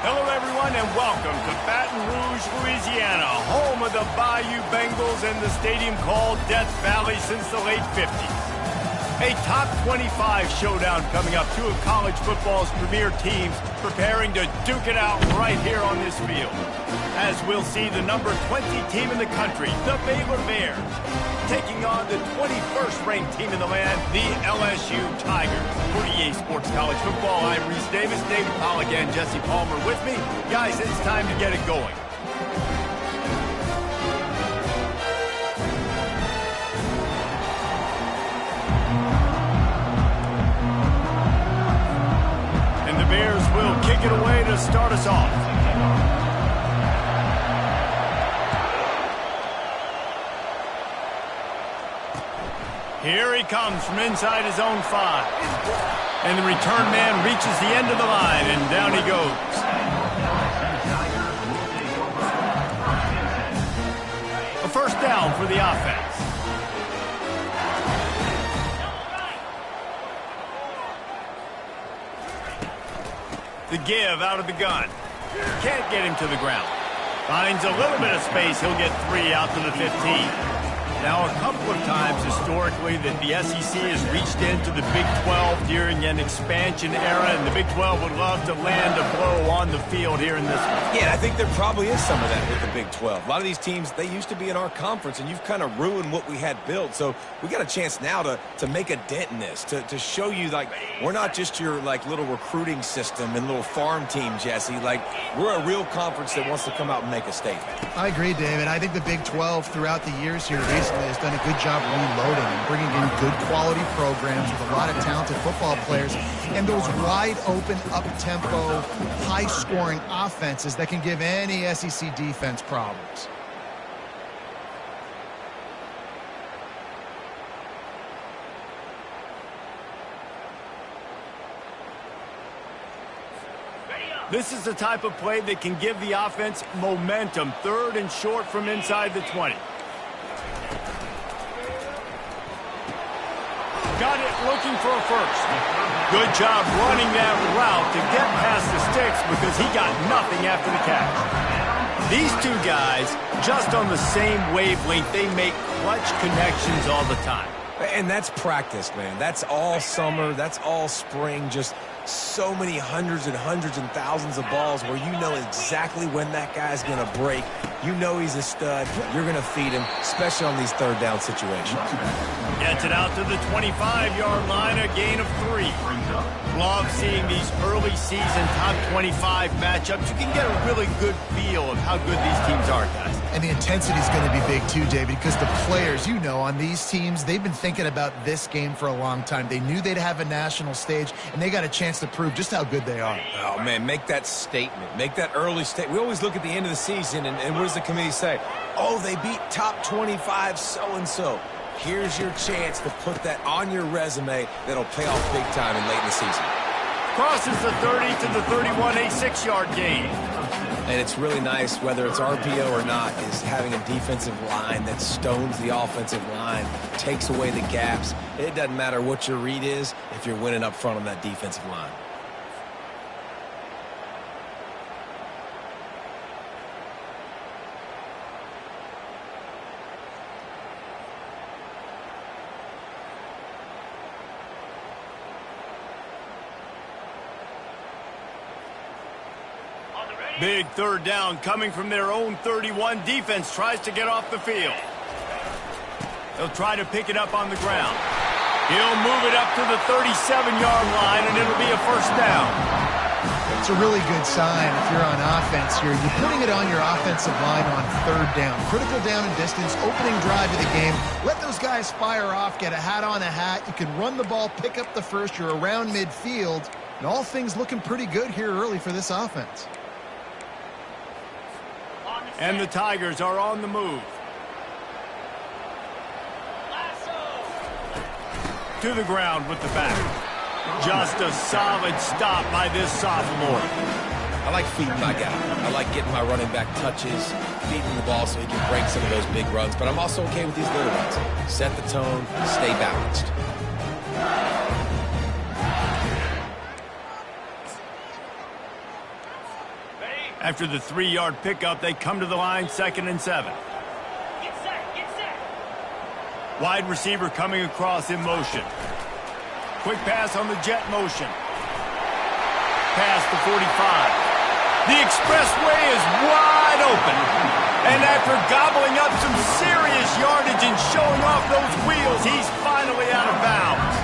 Hello, everyone, and welcome to Baton Rouge, Louisiana, home of the Bayou Bengals and the stadium called Death Valley since the late 50s. A top 25 showdown coming up, two of college football's premier teams preparing to duke it out right here on this field. As we'll see the number 20 team in the country, the Baylor Bears, taking on the 21st ranked team in the land, the LSU Tigers. For EA Sports College Football, I'm Reese Davis, David Pollock, and Jesse Palmer with me. Guys, it's time to get it going. And the Bears will kick it away to start us off. Here he comes from inside his own 5. And the return man reaches the end of the line, and down he goes. A first down for the offense. The give out of the gun. Can't get him to the ground. Finds a little bit of space. He'll get 3 out to the 15. Now, a couple of times historically that the SEC has reached into the Big 12 during an expansion era, and the Big 12 would love to land a blow on the field here in this one. Yeah, I think there probably is some of that with the Big 12. A lot of these teams, they used to be in our conference, and you've kind of ruined what we had built. So we got a chance now to make a dent in this, to show you, like, we're not just your, like, little recruiting system and little farm team, Jesse. Like, we're a real conference that wants to come out and make a statement. I agree, David. I think the Big 12 throughout the years here recently has done a good job reloading and bringing in good quality programs with a lot of talented football players and those wide open, up-tempo, high-scoring offenses that can give any SEC defense problems. This is the type of play that can give the offense momentum. Third and short from inside the 20. Got it looking for a first. Good job running that route to get past the sticks because he got nothing after the catch. These two guys, just on the same wavelength, they make clutch connections all the time. And that's practice, man. That's all summer. That's all spring. Just so many hundreds and thousands of balls where you know exactly when that guy's going to break. You know he's a stud. You're going to feed him, especially on these third down situations. Gets it out to the 25-yard line, a gain of 3. Love seeing these early season top 25 matchups. You can get a really good feel of how good these teams are, guys. And the intensity is going to be big too, David, because the players, you know, on these teams, they've been thinking about this game for a long time. They knew they'd have a national stage, and they got a chance to prove just how good they are. Oh, man, make that statement. Make that early statement. We always look at the end of the season, and what does the committee say? Oh, they beat top 25 so-and-so. Here's your chance to put that on your resume that'll pay off big time in late in the season. Crosses the 30 to the 31, a 6-yard gain. And it's really nice, whether it's RPO or not, is having a defensive line that stones the offensive line, takes away the gaps. It doesn't matter what your read is if you're winning up front on that defensive line. Big third down coming from their own 31. Defense tries to get off the field. They'll try to pick it up on the ground. He'll move it up to the 37-yard line, and it'll be a first down. It's a really good sign if you're on offense here. You're putting it on your offensive line on third down. Critical down and distance, opening drive of the game. Let those guys fire off, get a hat on a hat. You can run the ball, pick up the first. You're around midfield. And all things looking pretty good here early for this offense. And the Tigers are on the move. To the ground with the back. Just a solid stop by this sophomore. I like feeding my guy. I like getting my running back touches, feeding the ball so he can break some of those big runs. But I'm also okay with these little runs. Set the tone, stay balanced. After the 3-yard pickup, they come to the line, 2nd and 7. Get set, get set. Wide receiver coming across in motion. Quick pass on the jet motion. Pass to 45. The expressway is wide open. And after gobbling up some serious yardage and showing off those wheels, he's finally out of bounds.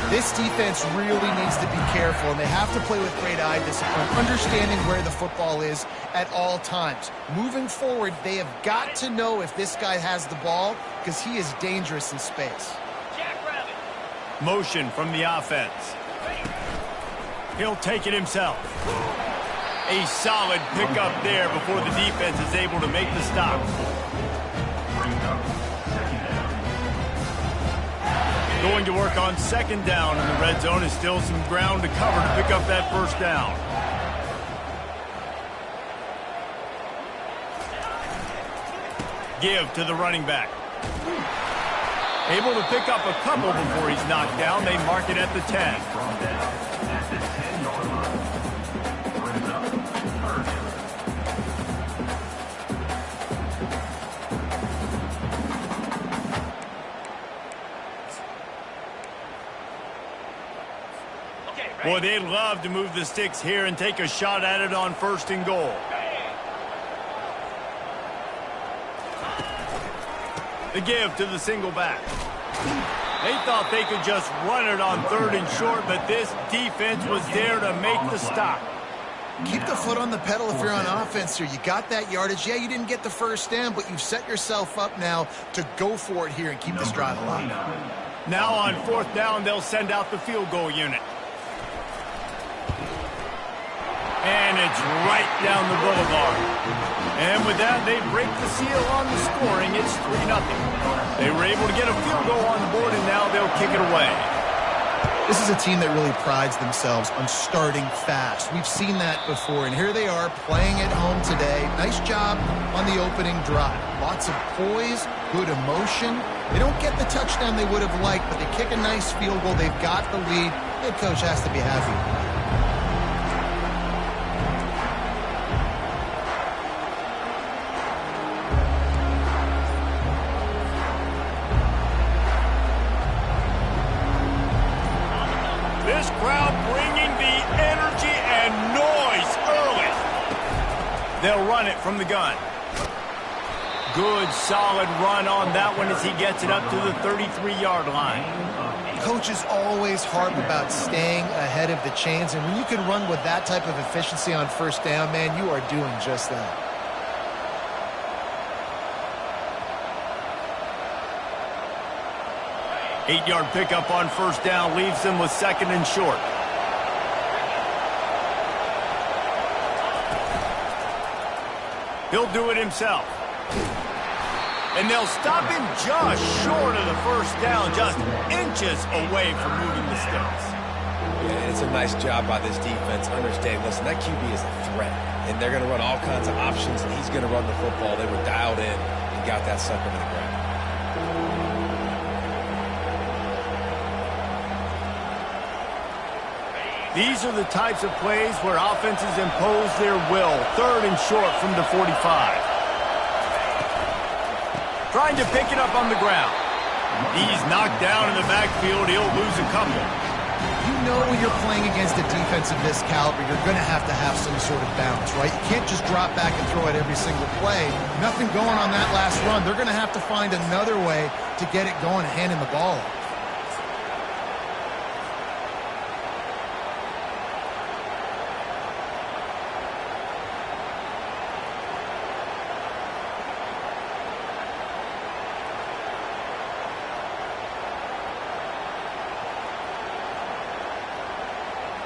This defense really needs to be careful, and they have to play with great eye discipline, understanding where the football is at all times. Moving forward, they have got to know if this guy has the ball, because he is dangerous in space. Jackrabbit. Motion from the offense. He'll take it himself. A solid pickup there before the defense is able to make the stop. Going to work on 2nd down, and the red zone is still some ground to cover to pick up that 1st down. Give to the running back. Able to pick up a couple before he's knocked down. They mark it at the 10. Boy, they'd love to move the sticks here and take a shot at it on 1st and goal. The give to the single back. They thought they could just run it on 3rd and short, but this defense was there to make the stop. Keep the foot on the pedal if you're on offense here. You got that yardage. Yeah, you didn't get the 1st down, but you've set yourself up now to go for it here and keep this drive alive. Now on 4th down, they'll send out the field goal unit. And it's right down the boulevard. And with that, they break the seal on the scoring. It's 3-0. They were able to get a field goal on the board, and now they'll kick it away. This is a team that really prides themselves on starting fast. We've seen that before, and here they are playing at home today. Nice job on the opening drive. Lots of poise, good emotion. They don't get the touchdown they would have liked, but they kick a nice field goal. They've got the lead. Head coach has to be happy. This crowd bringing the energy and noise early. They'll run it from the gun. Good, solid run on that one as he gets it up to the 33-yard line. Coaches always harp about staying ahead of the chains, and when you can run with that type of efficiency on 1st down, man, you are doing just that. Eight-yard pickup on 1st down leaves them with 2nd and short. He'll do it himself. And they'll stop him just short of the 1st down, just inches away from moving the sticks. Yeah, it's a nice job by this defense understanding, listen, that QB is a threat, and they're going to run all kinds of options, and he's going to run the football. They were dialed in and got that sucker to the ground. These are the types of plays where offenses impose their will. 3rd and short from the 45. Trying to pick it up on the ground. He's knocked down in the backfield. He'll lose a couple. You know when you're playing against a defense of this caliber, you're going to have some sort of balance, right? You can't just drop back and throw it every single play. Nothing going on that last run. They're going to have to find another way to get it going and hand him the ball.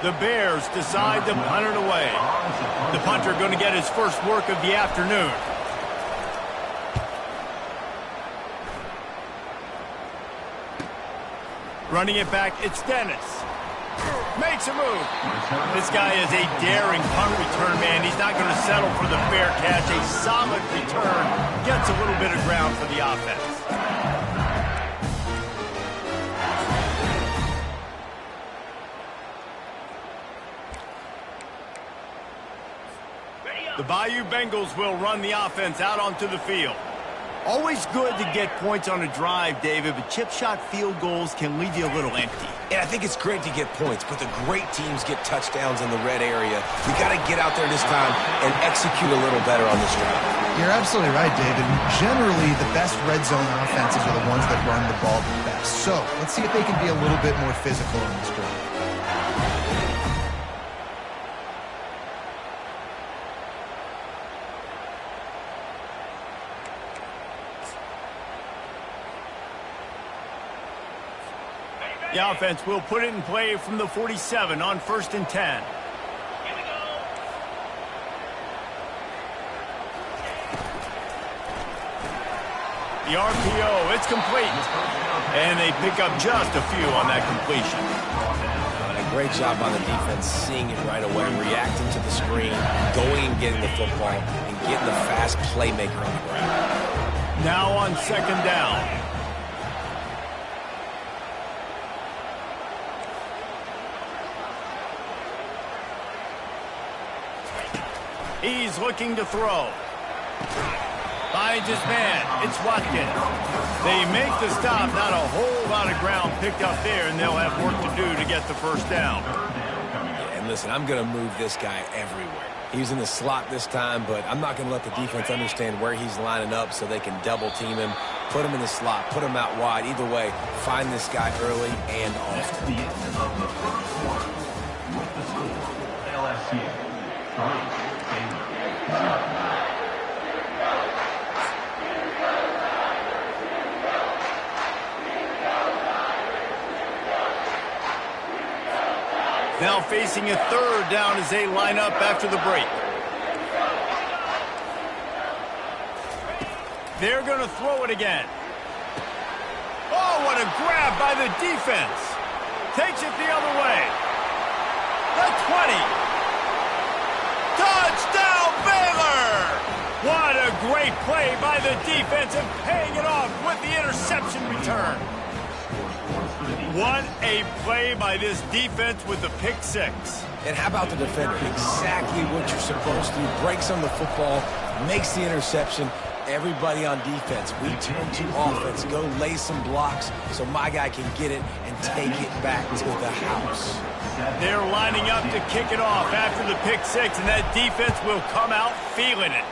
The Bears decide to punt it away. The punter going to get his first work of the afternoon. Running it back, it's Dennis. Makes a move. This guy is a daring punt return man. He's not going to settle for the fair catch. A solid return. Gets a little bit of ground for the offense. Ready The Bayou Bengals will run the offense out onto the field. Always good to get points on a drive, David, but chip shot field goals can leave you a little empty. And I think it's great to get points, but the great teams get touchdowns in the red area. We got to get out there this time and execute a little better on this drive. You're absolutely right, David. Generally, the best red zone offenses are the ones that run the ball the best. So let's see if they can be a little bit more physical on this drive. The offense will put it in play from the 47 on 1st and 10. Here we go. The RPO, it's complete. And they pick up just a few on that completion. A great job on the defense, seeing it right away, reacting to the screen, going and getting the football, and getting the fast playmaker on the ground. Now on 2nd down. He's looking to throw. Finds his man. It's Watkins. They make the stop. Not a whole lot of ground picked up there, and they'll have work to do to get the first down. Yeah, and listen, I'm going to move this guy everywhere. He's in the slot this time, but I'm not going to let the defense understand where he's lining up so they can double team him, put him in the slot, put him out wide. Either way, find this guy early and often. Now facing a 3rd down as they line up after the break. They're going to throw it again. Oh, what a grab by the defense. Takes it the other way. The 20. Touchdown, Baylor! What a great play by the defense and paying it off with the interception return. What a play by this defense with the pick 6. And how about the defender? Exactly what you're supposed to. Breaks on the football, makes the interception. Everybody on defense, we turn to offense. Go lay some blocks so my guy can get it and take it back to the house. They're lining up to kick it off after the pick 6, and that defense will come out feeling it.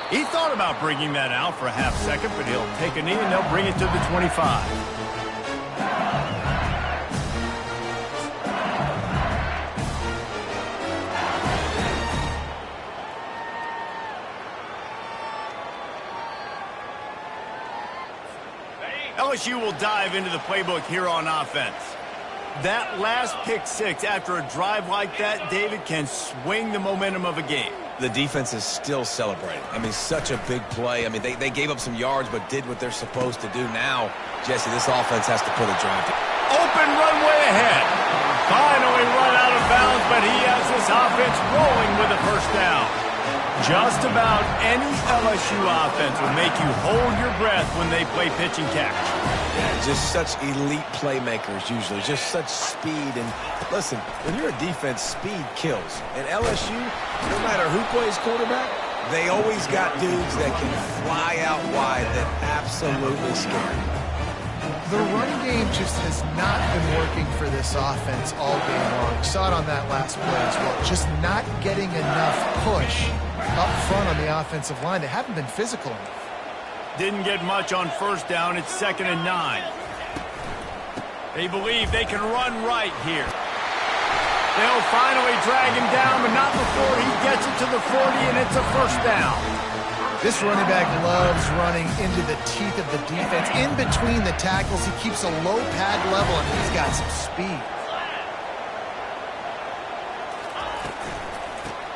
He thought about bringing that out for a half second, but he'll take a knee and they'll bring it to the 25. LSU will dive into the playbook here on offense. That last pick 6 after a drive like that, David, can swing the momentum of a game. The defense is still celebrating. I mean, such a big play. I mean, they gave up some yards but did what they're supposed to do. Now, Jesse, this offense has to put a drive to. Open runway ahead. Finally run out of bounds, but he has this offense rolling with a first down. Just about any LSU offense will make you hold your breath when they play pitch and catch. Yeah, just such elite playmakers usually, just such speed. And listen, when you're a defense, speed kills. And LSU, no matter who plays quarterback, they always got dudes that can fly out wide that absolutely scare you. The run game just has not been working for this offense all game long. You saw it on that last play as well. Just not getting enough push up front on the offensive line. They haven't been physical enough. Didn't get much on first down. It's 2nd and 9. They believe they can run right here. They'll finally drag him down, but not before he gets it to the 40, and it's a first down. This running back loves running into the teeth of the defense. In between the tackles, he keeps a low pad level, and he's got some speed.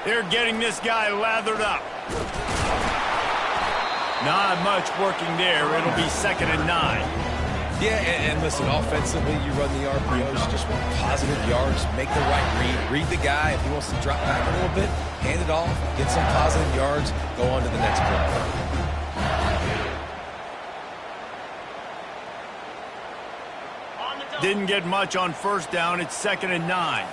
They're getting this guy lathered up. Not much working there. It'll be 2nd and 9. Yeah, and listen, offensively, you run the RPOs, you just want positive yards, make the right read the guy. If he wants to drop back a little bit, hand it off, get some positive yards, go on to the next play. Didn't get much on first down. It's 2nd and 9.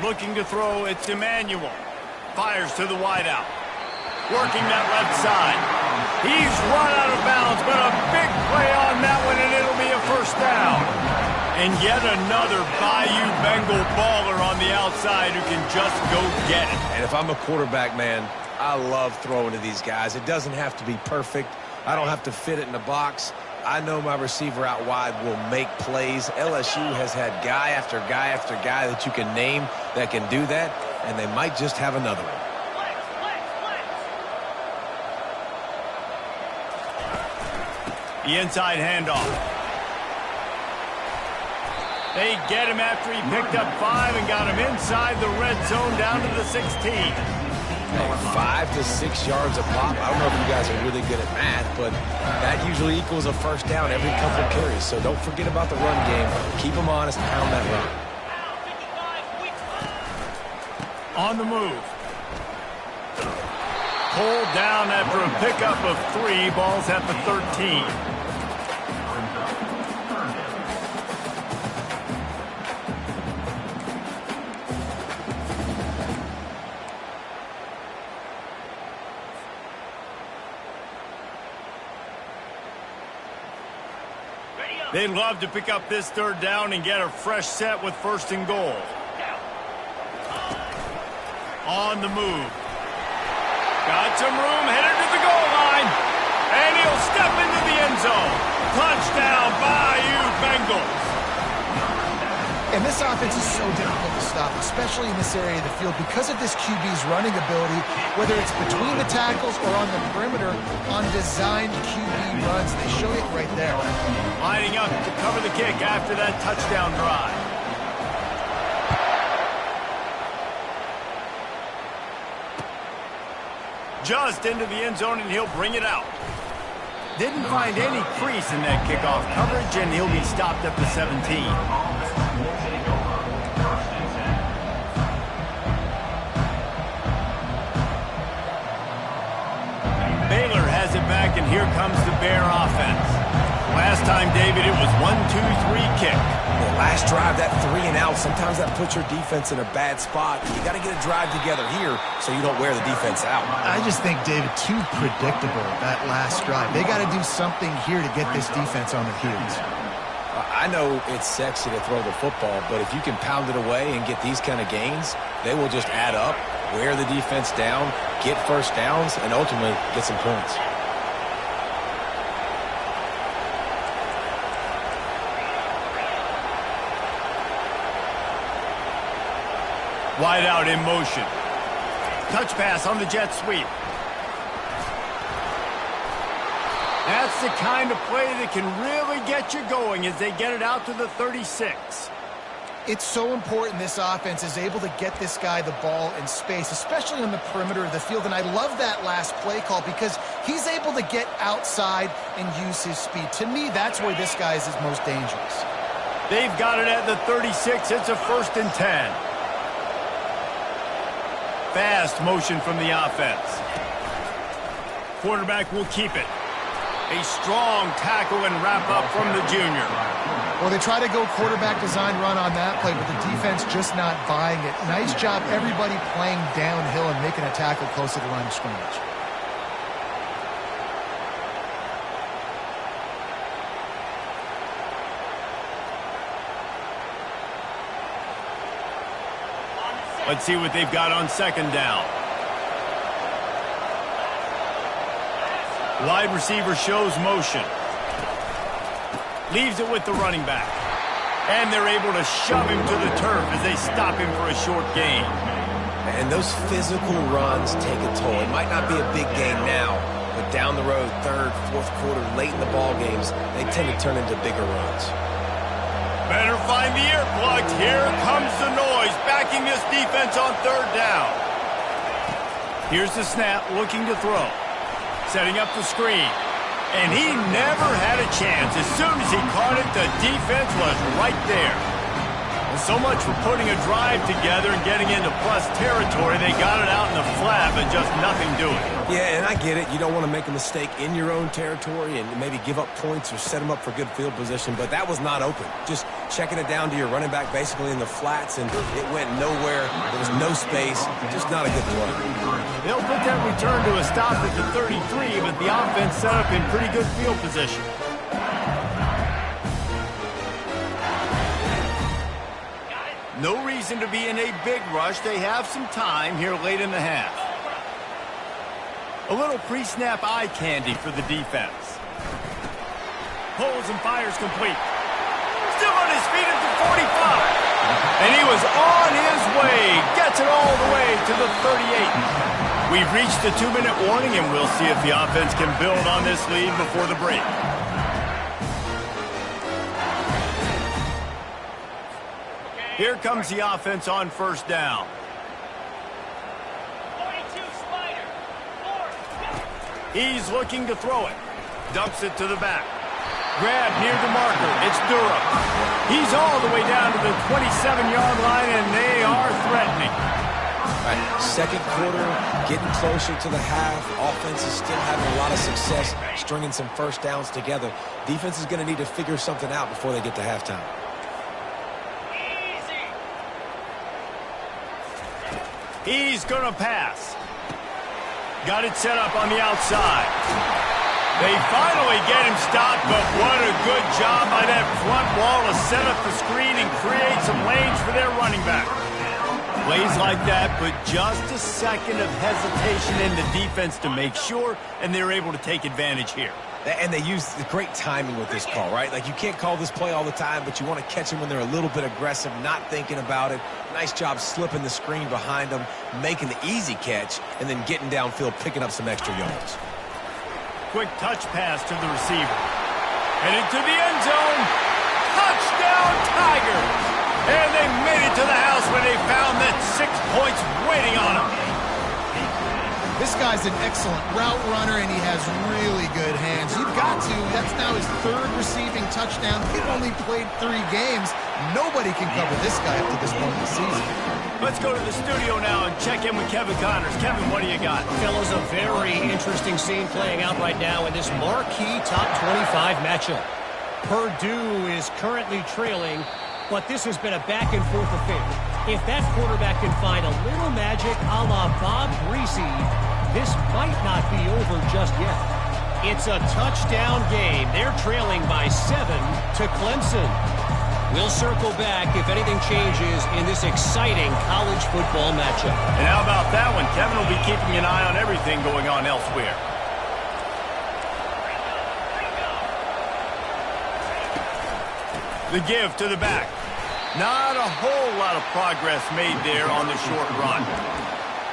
looking to throw. It's Emmanuel. Fires to the wideout. Working that left side. He's run out of bounds, but a big play on that one, and it'll be a first down. And yet another Bayou Bengal baller on the outside who can just go get it. And if I'm a quarterback, man, I love throwing to these guys. It doesn't have to be perfect. I don't have to fit it in the box. I know my receiver out wide will make plays. LSU has had guy after guy after guy that you can name that can do that, and they might just have another one. The inside handoff. They get him after he picked up 5 and got him inside the red zone down to the 16. Hey, 5 to 6 yards a pop. I don't know if you guys are really good at math, but that usually equals a first down every couple of carries. So don't forget about the run game. Keep them honest, pound that run. On the move. Pulled down after a pickup of 3. Ball's at the 13. They'd love to pick up this third down and get a fresh set with 1st and goal. On the move. Got some room, headed to the goal line. And he'll step into the end zone. Touchdown, Bayou Bengals. And this offense is so difficult to stop, especially in this area of the field, because of this QB's running ability, whether it's between the tackles or on the perimeter on designed QB runs. They show it right there. Lining up to cover the kick after that touchdown drive. Just into the end zone, and he'll bring it out. Didn't find any crease in that kickoff coverage, and he'll be stopped at the 17. Baylor has it back, and here comes the Bear offense. Last time, David, it was 1-2-3 kick. Well, last drive, that 3 and out, sometimes that puts your defense in a bad spot. You got to get a drive together here so you don't wear the defense out. I just think, David, too predictable, that last drive. They got to do something here to get this defense on their heels. I know it's sexy to throw the football, but if you can pound it away and get these kind of gains, they will just add up, wear the defense down, get first downs, and ultimately get some points. Wide out in motion. Touch pass on the jet sweep. That's the kind of play that can really get you going as they get it out to the 36. It's so important this offense is able to get this guy the ball in space, especially on the perimeter of the field. And I love that last play call because he's able to get outside and use his speed. To me, that's where this guy is his most dangerous. They've got it at the 36. It's a 1st and 10. Fast motion from the offense. Quarterback will keep it. A strong tackle and wrap up from the junior. Well, they try to go quarterback design run on that play, but the defense just not buying it. Nice job, everybody playing downhill and making a tackle close to the line of scrimmage. Let's see what they've got on 2nd down. Wide receiver shows motion. Leaves it with the running back. And they're able to shove him to the turf as they stop him for a short gain. And those physical runs take a toll. It might not be a big gain now, but down the road, 3rd, 4th quarter, late in the ball games, they tend to turn into bigger runs. Better find the earplugs. Here comes the noise, backing this defense on 3rd down. Here's the snap, looking to throw. Setting up the screen. And he never had a chance. As soon as he caught it, the defense was right there. Well, so much for putting a drive together and getting into plus territory. They got it out in the slab and just nothing doing. Yeah, and I get it. You don't want to make a mistake in your own territory and maybe give up points or set them up for good field position, but that was not open. Just checking it down to your running back basically in the flats, and it went nowhere. There was no space. Just not a good play. They'll put that return to a stop at the 33, but the offense set up in pretty good field position. No reason to be in a big rush. They have some time here late in the half. A little pre-snap eye candy for the defense. Pulls and fires complete. Still on his feet at the 45. And he was on his way. Gets it all the way to the 38. We've reached the 2-minute warning, and we'll see if the offense can build on this lead before the break. Here comes the offense on first down. 42 Spider. 4. He's looking to throw it. Dumps it to the back. Grab near the marker. It's Durham. He's all the way down to the 27-yard line, and they are threatening. All right, second quarter, getting closer to the half. Offense is still having a lot of success stringing some first downs together. Defense is going to need to figure something out before they get to halftime. He's going to pass. Got it set up on the outside. They finally get him stopped, but what a good job by that front wall to set up the screen and create some lanes for their running back. Plays like that, but just a second of hesitation in the defense to make sure, and they're able to take advantage here. And they use the great timing with this call, right? Like, you can't call this play all the time, but you want to catch them when they're a little bit aggressive, not thinking about it. Nice job slipping the screen behind them, making the easy catch, and then getting downfield, picking up some extra yards. Quick touch pass to the receiver. And into the end zone. Touchdown, Tigers! And they made it to the house when they found that 6 points waiting on them. This guy's an excellent route runner, and he has really good hands. You've got to. That's now his third receiving touchdown. He's only played 3 games. Nobody can cover this guy up to this point in the season. Let's go to the studio now and check in with Kevin Connors. Kevin, what do you got? Fellas, a very interesting scene playing out right now in this marquee top 25 matchup. Purdue is currently trailing, but this has been a back-and-forth affair. If that quarterback can find a little magic a la Bob Greasy, this might not be over just yet. It's a touchdown game. They're trailing by 7 to Clemson. We'll circle back if anything changes in this exciting college football matchup. And how about that one? Kevin will be keeping an eye on everything going on elsewhere. The give to the back. Not a whole lot of progress made there on the short run.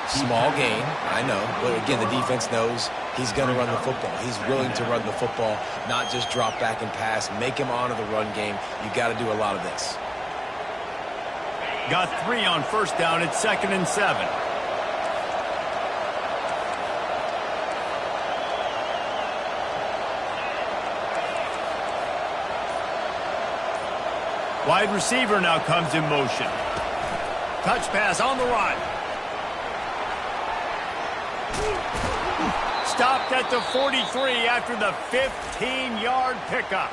Small gain, I know, but again, the defense knows he's going to run the football. He's willing to run the football, not just drop back and pass, make him honor the run game. You got to do a lot of this. Got 3 on first down. It's 2nd and 7. Wide receiver now comes in motion. Touch pass on the run. Stopped at the 43 after the 15-yard pickup.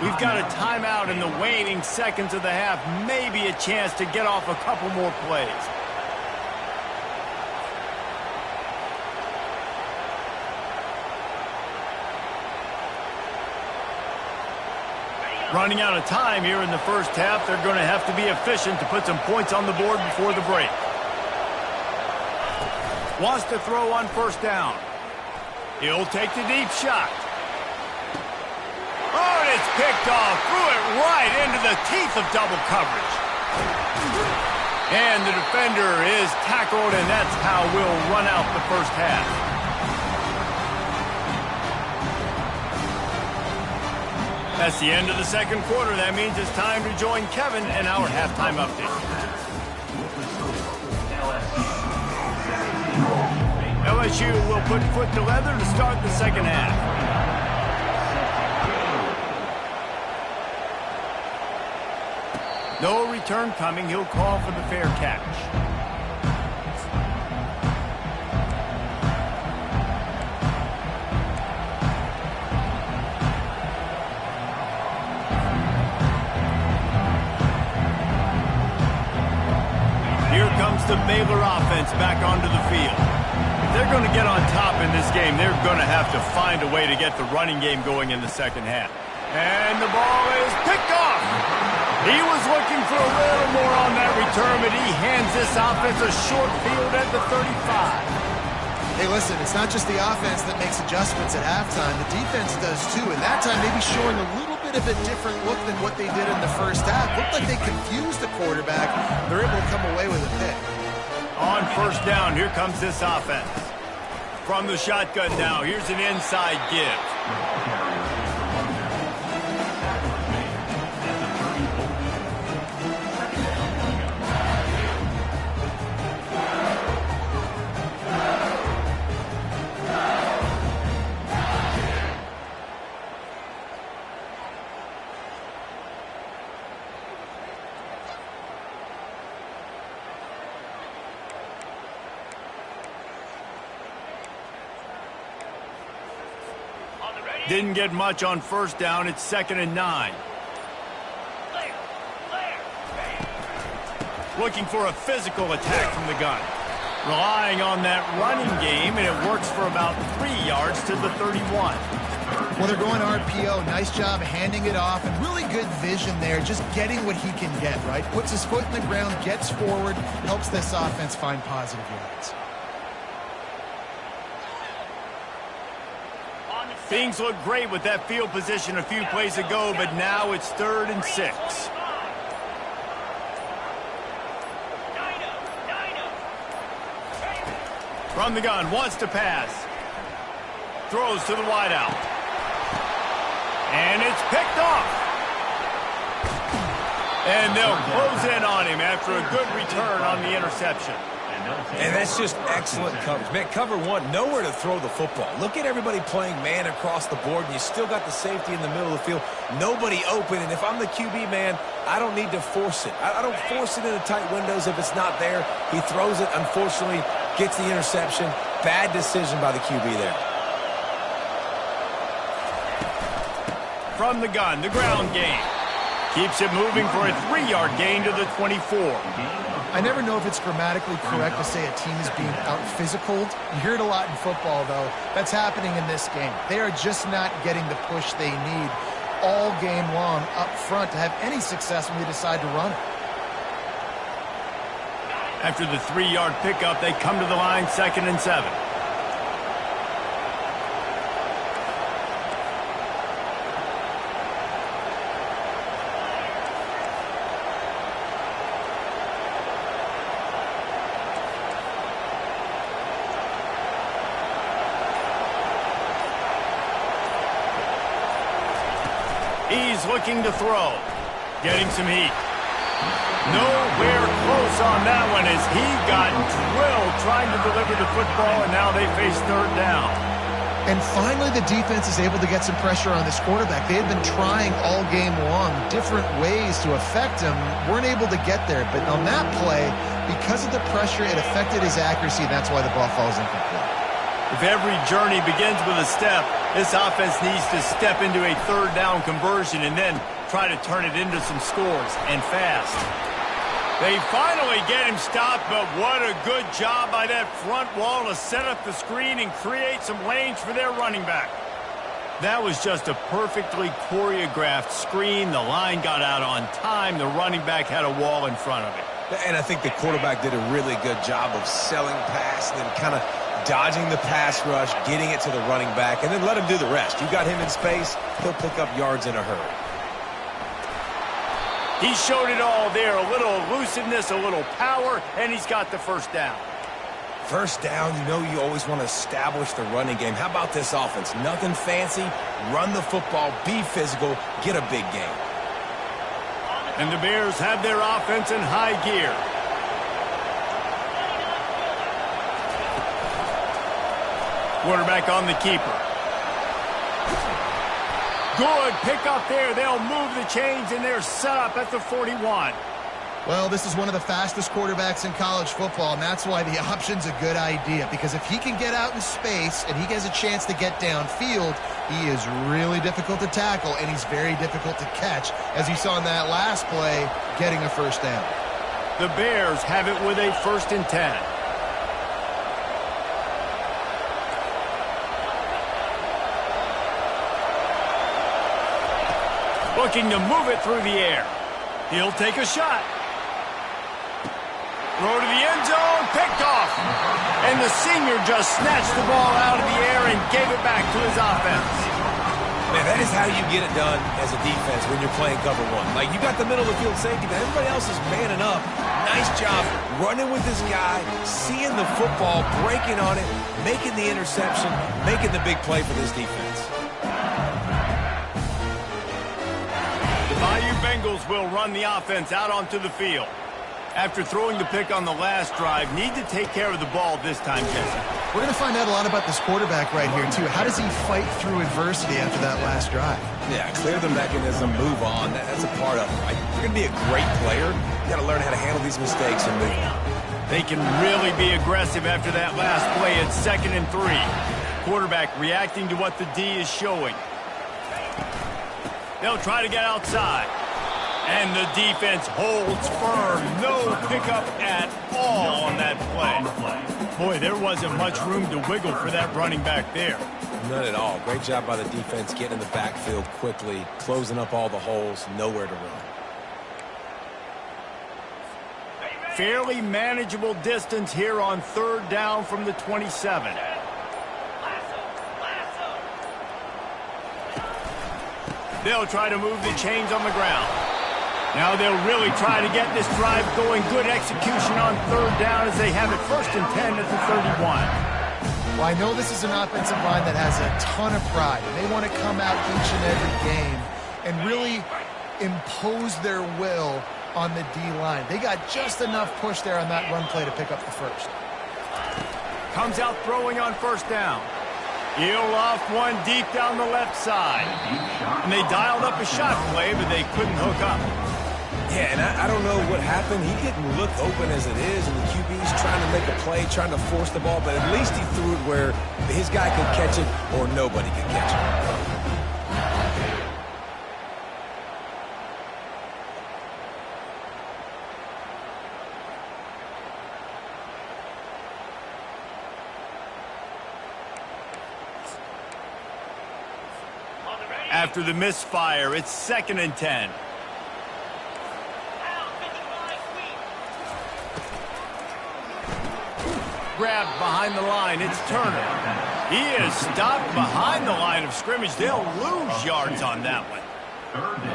We've got a timeout in the waning seconds of the half. Maybe a chance to get off a couple more plays. Running out of time here in the first half. They're going to have to be efficient to put some points on the board before the break. Wants to throw on first down. He'll take the deep shot. Oh, and it's picked off. Threw it right into the teeth of double coverage. And the defender is tackled, and that's how we'll run out the first half. That's the end of the second quarter. That means it's time to join Kevin and our halftime update. LSU will put foot to leather to start the second half. No return coming. He'll call for the fair catch. the Baylor offense back onto the field. If they're going to get on top in this game, they're going to have to find a way to get the running game going in the second half. And the ball is picked off. He was looking for a little more on that return, but he hands this offense a short field at the 35. Hey, listen, it's not just the offense that makes adjustments at halftime. The defense does too, and that time maybe showing a little bit of a different look than what they did in the first half. Looked like they confused the quarterback. They're able to come away with a pick. On first down, here comes this offense. From the shotgun now, here's an inside give. Didn't get much on first down. It's 2nd and 9. Looking for a physical attack from the gun. Relying on that running game, and it works for about 3 yards to the 31. Well, they're going RPO. Nice job handing it off, and really good vision there, just getting what he can get, right? Puts his foot in the ground, gets forward, helps this offense find positive yards. Things look great with that field position a few plays ago, but now it's 3rd and 6. From the gun, wants to pass. Throws to the wideout. And it's picked off. And they'll close in on him after a good return on the interception. And that's just excellent coverage. Man, cover one, nowhere to throw the football. Look at everybody playing man across the board, and you still got the safety in the middle of the field. Nobody open, and if I'm the QB, man, I don't need to force it. I don't force it into tight windows if it's not there. He throws it, unfortunately, gets the interception. Bad decision by the QB there. From the gun, the ground game. Keeps it moving for a 3-yard gain to the 24. I never know if it's grammatically correct to say a team is being out-physicaled. You hear it a lot in football, though. That's happening in this game. They are just not getting the push they need all game long up front to have any success when they decide to run it. After the 3-yard pickup, they come to the line, 2nd and 7. He's looking to throw. Getting some heat. Nowhere close on that one as he got drilled trying to deliver the football, and now they face 3rd down. And finally, the defense is able to get some pressure on this quarterback. They had been trying all game long different ways to affect him. Weren't able to get there. But on that play, because of the pressure, it affected his accuracy, and that's why the ball falls incomplete. If every journey begins with a step, this offense needs to step into a 3rd down conversion and then try to turn it into some scores, and fast. They finally get him stopped, but what a good job by that front wall to set up the screen and create some lanes for their running back. That was just a perfectly choreographed screen. The line got out on time. The running back had a wall in front of it. And I think the quarterback did a really good job of selling past and then kind of dodging the pass rush, getting it to the running back, and then let him do the rest. You got him in space, he'll pick up yards in a hurry. He showed it all there, a little elusiveness, a little power, and he's got the 1st down. First down, you know you always want to establish the running game. How about this offense? Nothing fancy, run the football, be physical, get a big gain. And the Bears have their offense in high gear. Quarterback on the keeper. Good pick up there. They'll move the chains, and they're set up at the 41. Well, this is one of the fastest quarterbacks in college football, and that's why the option's a good idea. Because if he can get out in space and he has a chance to get downfield, he is really difficult to tackle, and he's very difficult to catch, as you saw in that last play, getting a 1st down. The Bears have it with a 1st and 10. Looking to move it through the air. He'll take a shot. Throw to the end zone, picked off. And the senior just snatched the ball out of the air and gave it back to his offense. Man, that is how you get it done as a defense when you're playing cover one. Like, you got the middle of the field safety, but everybody else is manning up. Nice job running with this guy, seeing the football, breaking on it, making the interception, making the big play for this defense. The Bayou Bengals will run the offense out onto the field. After throwing the pick on the last drive, need to take care of the ball this time, Jesse. We're going to find out a lot about this quarterback right here, too. How does he fight through adversity after that last drive? Yeah, clear the mechanism, move on. That's a part of it, right? If you're going to be a great player, you got to learn how to handle these mistakes and move on. They can really be aggressive after that last play at 2nd and 3. Quarterback reacting to what the D is showing. They'll try to get outside. And the defense holds firm. No pickup at all on that play. Boy, there wasn't much room to wiggle for that running back there. None at all. Great job by the defense getting in the backfield quickly, closing up all the holes, nowhere to run. Fairly manageable distance here on 3rd down from the 27. They'll try to move the chains on the ground. Now they'll really try to get this drive going. Good execution on 3rd down as they have it 1st and 10 at the 31. Well, I know this is an offensive line that has a ton of pride. They want to come out each and every game and really impose their will on the D-line. They got just enough push there on that run play to pick up the 1st. Comes out throwing on 1st down. He'll off one deep down the left side. And they dialed up a shot play, but they couldn't hook up. Yeah, and I don't know what happened. He didn't look open as it is, and the QB's trying to make a play, trying to force the ball, but at least he threw it where his guy could catch it or nobody could catch it. After the misfire, it's 2nd and 10. Grabbed behind the line, it's Turner. He is stopped behind the line of scrimmage. They'll lose yards on that one.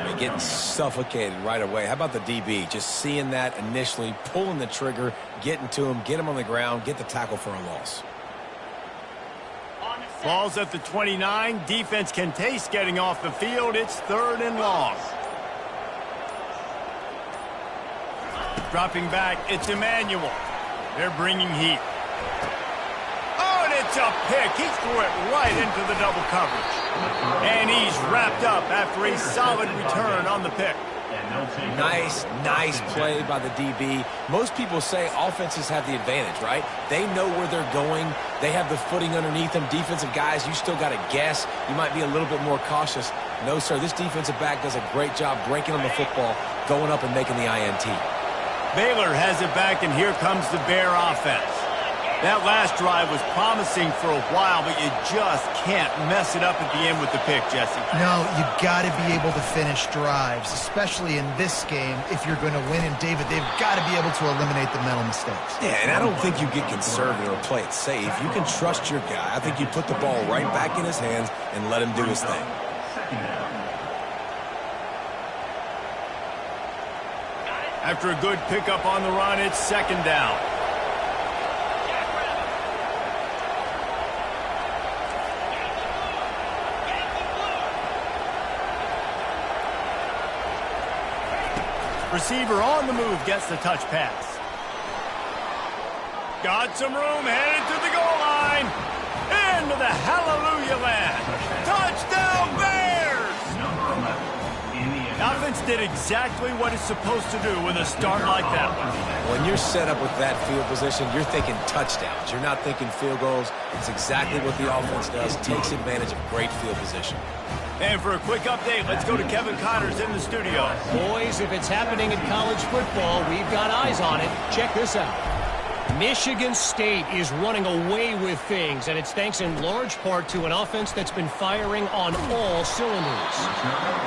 They're getting suffocated right away. How about the DB? Just seeing that initially, pulling the trigger, getting to him, get him on the ground, get the tackle for a loss. Ball's at the 29. Defense can taste getting off the field. It's 3rd and long. Dropping back, it's Emmanuel. They're bringing heat. Oh, and it's a pick. He threw it right into the double coverage. And he's wrapped up after a solid return on the pick. Nice play by the DB. Most people say offenses have the advantage, right? They know where they're going. They have the footing underneath them. Defensive guys, you still got to guess. You might be a little bit more cautious. No, sir, this defensive back does a great job breaking on the football, going up and making the INT. Baylor has it back, and here comes the Bear offense. That last drive was promising for a while, but you just can't mess it up at the end with the pick, Jesse. No, you got to be able to finish drives, especially in this game. If you're going to win, and David, they've got to be able to eliminate the mental mistakes. Yeah, and I don't think you get conservative or play it safe. You can trust your guy. I think you put the ball right back in his hands and let him do his thing. After a good pickup on the run, it's 2nd down. Receiver on the move gets the touch pass. Got some room, headed to the goal line. Into the hallelujah land. Touchdown Bears! offense did exactly what it's supposed to do with a start like that one. When you're set up with that field position, you're thinking touchdowns. You're not thinking field goals. It's exactly what the offense does. Takes advantage of great field position. And for a quick update, let's go to Kevin Connors in the studio. Boys, if it's happening in college football, we've got eyes on it. Check this out. Michigan State is running away with things, and it's thanks in large part to an offense that's been firing on all cylinders.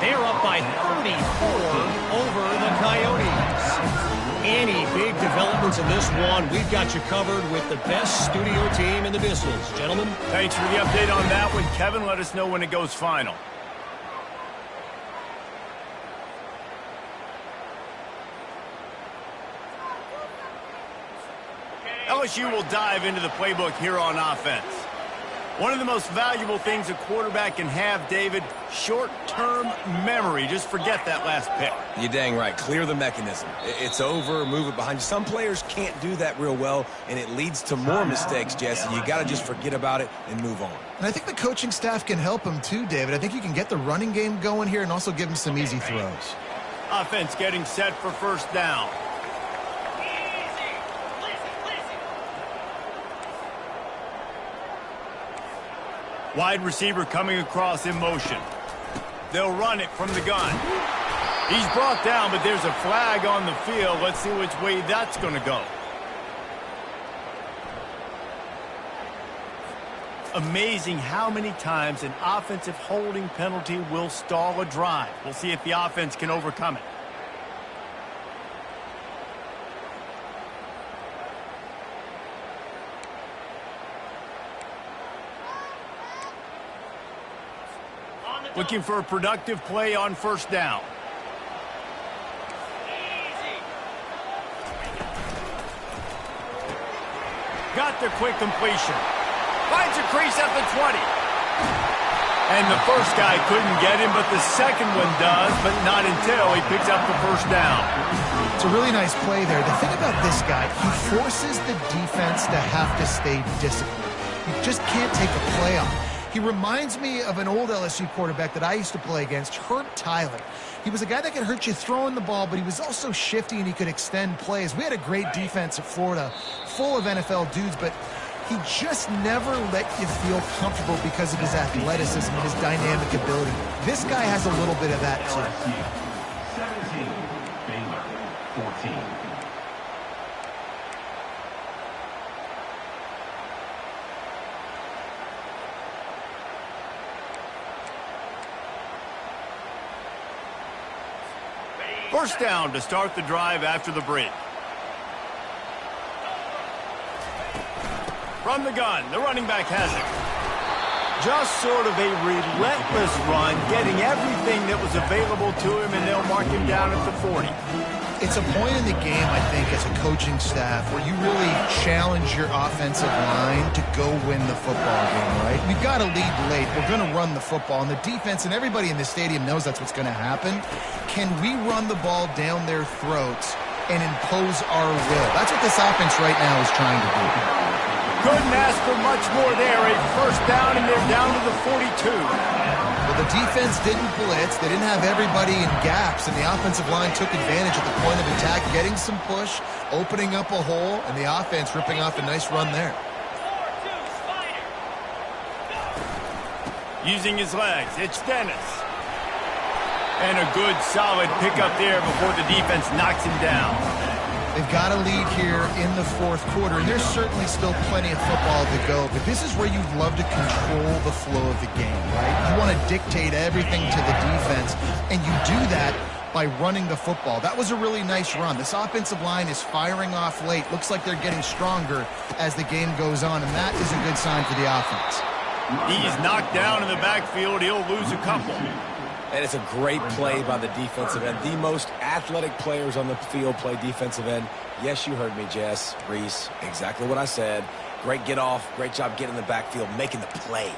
They're up by 34 over the Coyotes. Any big developments in this one, we've got you covered with the best studio team in the business. Gentlemen. Thanks for the update on that one. Kevin, let us know when it goes final. LSU will dive into the playbook here on offense. One of the most valuable things a quarterback can have, David, short-term memory. Just forget that last pick. You're dang right. Clear the mechanism. It's over, move it behind you. Some players can't do that real well, and it leads to more mistakes, Jesse. You got to just forget about it and move on. And I think the coaching staff can help him too, David. I think you can get the running game going here and also give him some easy throws. Offense getting set for first down. Wide receiver coming across in motion. They'll run it from the gun. He's brought down, but there's a flag on the field. Let's see which way that's going to go. Amazing how many times an offensive holding penalty will stall a drive. We'll see if the offense can overcome it. Looking for a productive play on first down. Got the quick completion. Finds a crease at the 20. And the first guy couldn't get him, but the second one does, but not until he picks up the first down. It's a really nice play there. The thing about this guy, he forces the defense to have to stay disciplined. You just can't take a play off. He reminds me of an old LSU quarterback that I used to play against, Herb Tyler. He was a guy that could hurt you throwing the ball, but he was also shifty and he could extend plays. We had a great defense at Florida, full of NFL dudes, but he just never let you feel comfortable because of his athleticism and his dynamic ability. This guy has a little bit of that too. 17, Baylor, 14. First down to start the drive after the break. From the gun, the running back has it. Just sort of a relentless run, getting everything that was available to him, and they'll mark him down at the 40. It's a point in the game, I think, as a coaching staff where you really challenge your offensive line to go win the football game, right? We've got to lead late. We're going to run the football, and the defense and everybody in the stadium knows that's what's going to happen. Can we run the ball down their throats and impose our will? That's what this offense right now is trying to do. Couldn't ask for much more there. A first down, and they're down to the 42. Well, the defense didn't blitz. They didn't have everybody in gaps, and the offensive line took advantage at the point of attack, getting some push, opening up a hole, and the offense ripping off a nice run there. Using his legs, it's Dennis. And a good, solid pickup there before the defense knocks him down. They've got a lead here in the fourth quarter, and there's certainly still plenty of football to go, but this is where you'd love to control the flow of the game, right? You want to dictate everything to the defense, and you do that by running the football. That was a really nice run. This offensive line is firing off late. Looks like they're getting stronger as the game goes on, and that is a good sign for the offense. He's knocked down in the backfield. He'll lose a couple. And it's a great play by the defensive end. The most athletic players on the field play defensive end. Yes, you heard me, Jess, Reese. Exactly what I said. Great get off. Great job getting in the backfield, making the play.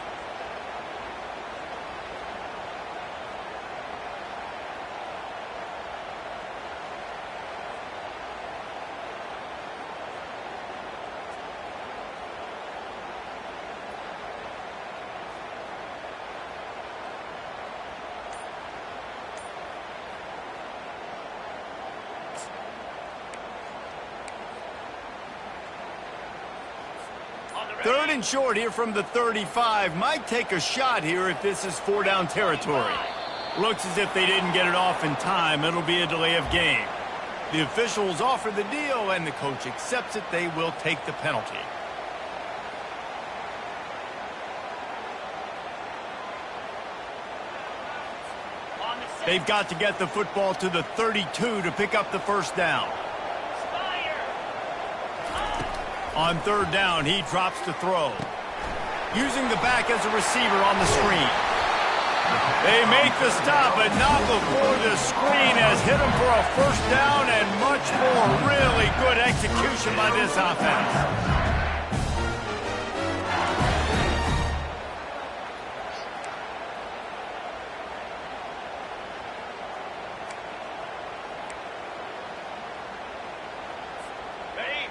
Third and short here from the 35. Might take a shot here if this is 4-down territory. Looks as if they didn't get it off in time. It'll be a delay of game. The officials offer the deal, and the coach accepts it. They will take the penalty. They've got to get the football to the 32 to pick up the first down. On third down, he drops to throw. Using the back as a receiver on the screen. They make the stop, but not before the screen has hit him for a first down and much more. Really good execution by this offense.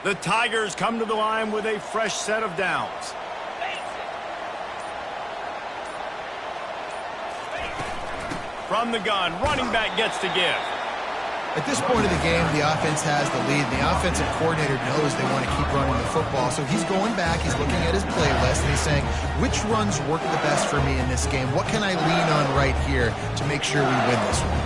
The Tigers come to the line with a fresh set of downs. From the gun, running back gets to give. At this point of the game, the offense has the lead. The offensive coordinator knows they want to keep running the football. So he's going back, he's looking at his playlist, and he's saying, which runs work the best for me in this game? What can I lean on right here to make sure we win this one?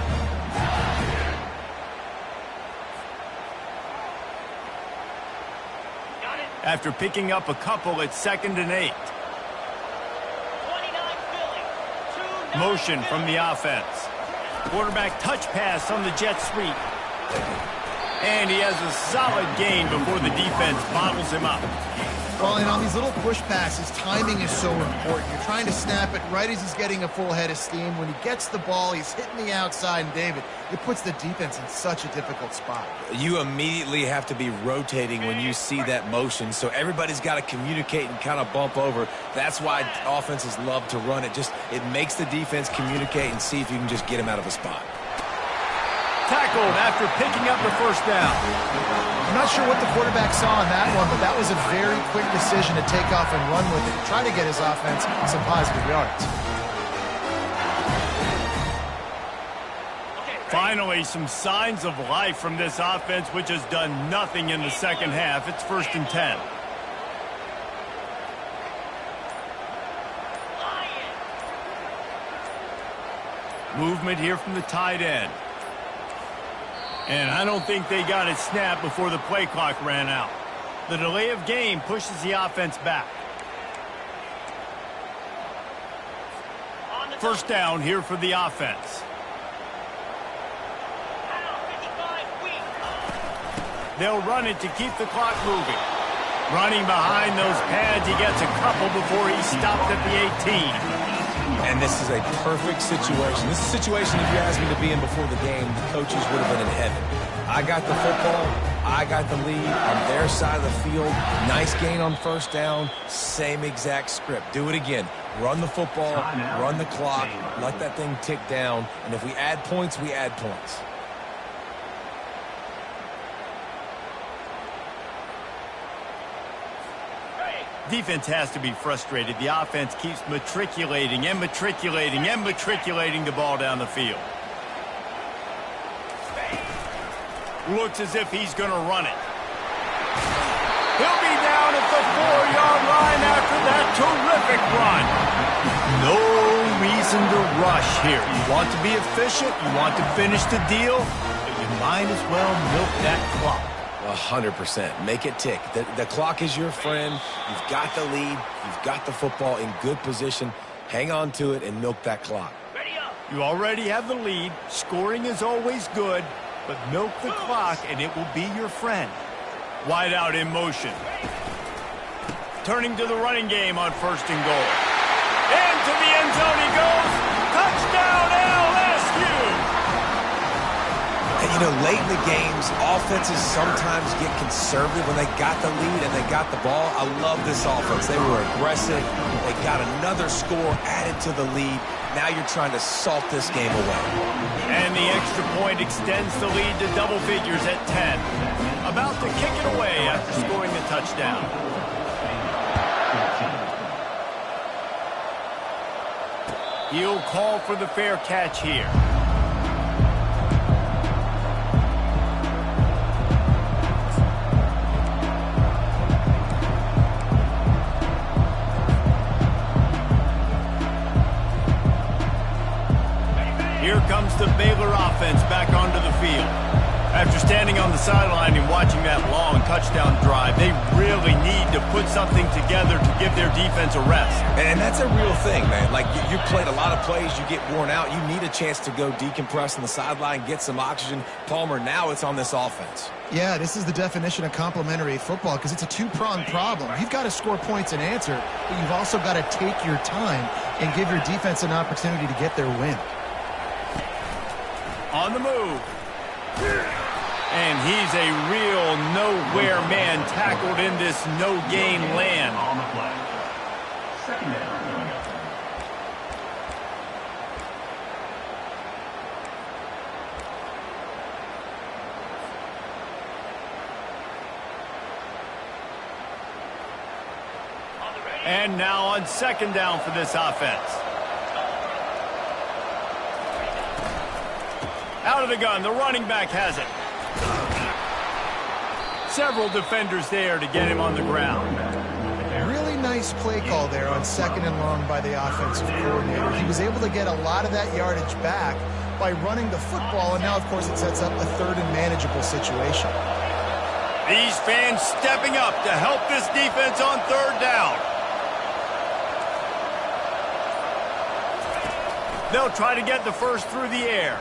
After picking up a couple, it's 2nd and 8. Motion from the offense. Quarterback touch pass on the jet sweep. And he has a solid gain before the defense bottles him up. Well, and on these little push passes, timing is so important. You're trying to snap it right as he's getting a full head of steam. When he gets the ball, he's hitting the outside, and David, it puts the defense in such a difficult spot. You immediately have to be rotating when you see that motion, so everybody's got to communicate and kind of bump over. That's why offenses love to run it. It makes the defense communicate and see if you can just get him out of a spot. Tackled after picking up the first down. I'm not sure what the quarterback saw on that one, but that was a very quick decision to take off and run with it, try to get his offense some positive yards. Finally, some signs of life from this offense, which has done nothing in the second half. It's 1st and 10. Movement here from the tight end. And I don't think they got it snapped before the play clock ran out. The delay of game pushes the offense back. First down here for the offense. They'll run it to keep the clock moving. Running behind those pads, he gets a couple before he stopped at the 18. And this is a perfect situation. This is a situation, if you asked me to be in before the game, the coaches would have been in heaven. I got the football. I got the lead on their side of the field. Nice gain on first down. Same exact script. Do it again. Run the football, run the clock, let that thing tick down. And if we add points, we add points. Defense has to be frustrated. The offense keeps matriculating and matriculating and matriculating the ball down the field. Looks as if he's going to run it. He'll be down at the 4-yard line after that terrific run. No reason to rush here. You want to be efficient, you want to finish the deal, but you might as well milk that clock. 100%. Make it tick. The clock is your friend. You've got the lead. You've got the football in good position. Hang on to it and milk that clock. You already have the lead. Scoring is always good, but milk the clock and it will be your friend. Wide out in motion. Turning to the running game on 1st and goal. Into the end zone he goes. Touchdown LSU! And, you know, late in the games, offenses sometimes get conservative when they got the lead and they got the ball. I love this offense. They were aggressive. They got another score added to the lead. Now you're trying to salt this game away. And the extra point extends the lead to double figures at 10. About to kick it away after scoring the touchdown. He'll call for the fair catch here. comes the Baylor offense back onto the field. After standing on the sideline and watching that long touchdown drive, they really need to put something together to give their defense a rest. And that's a real thing, man. Like, you played a lot of plays, you get worn out. You need a chance to go decompress on the sideline, get some oxygen. Palmer, now it's on this offense. Yeah, this is the definition of complementary football because it's a two-pronged problem. You've got to score points and answer, but you've also got to take your time and give your defense an opportunity to get their win. On the move. And he's a real nowhere man tackled in this no-gain land. On the play. Second down coming up. And now on second down for this offense. Out of the gun, the running back has it. Several defenders there to get him on the ground. Really nice play call there on second and long by the offensive coordinator. He was able to get a lot of that yardage back by running the football, and now, of course, it sets up a third and manageable situation. These fans stepping up to help this defense on third down. They'll try to get the first through the air.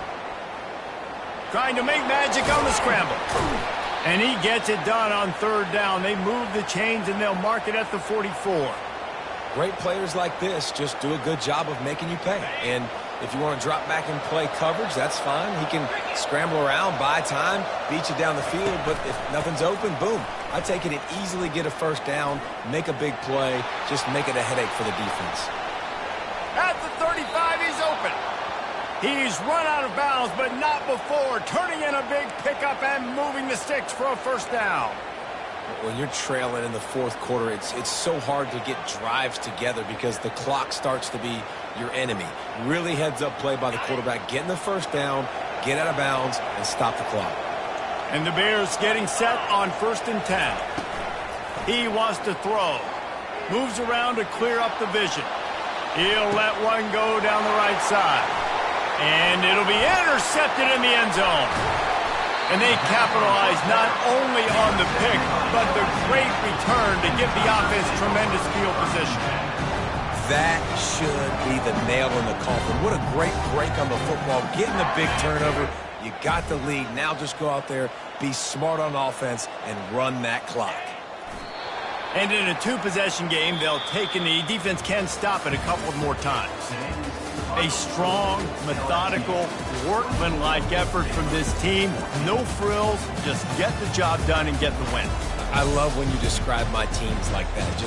Trying to make magic on the scramble. And he gets it done on third down. They move the chains, and they'll mark it at the 44. Great players like this just do a good job of making you pay. And if you want to drop back and play coverage, that's fine. He can scramble around, buy time, beat you down the field. But if nothing's open, boom. I take it and easily get a first down, make a big play, just make it a headache for the defense. At the 35, he's open. He's run out of bounds, but not before. Turning in a big pickup and moving the sticks for a first down. When you're trailing in the fourth quarter, it's so hard to get drives together because the clock starts to be your enemy. Really heads-up play by the quarterback, getting the first down, get out of bounds, and stop the clock. And the Bears getting set on 1st and 10. He wants to throw. Moves around to clear up the vision. He'll let one go down the right side. And it'll be intercepted in the end zone. And they capitalize not only on the pick, but the great return to give the offense tremendous field position. That should be the nail in the coffin. What a great break on the football. Getting the big turnover. You got the lead. Now just go out there, be smart on offense, and run that clock. And in a two-possession game, they'll take a knee. Defense can stop it a couple of more times. A strong, methodical, workmanlike effort from this team. No frills, just get the job done and get the win. I love when you describe my teams like that. Just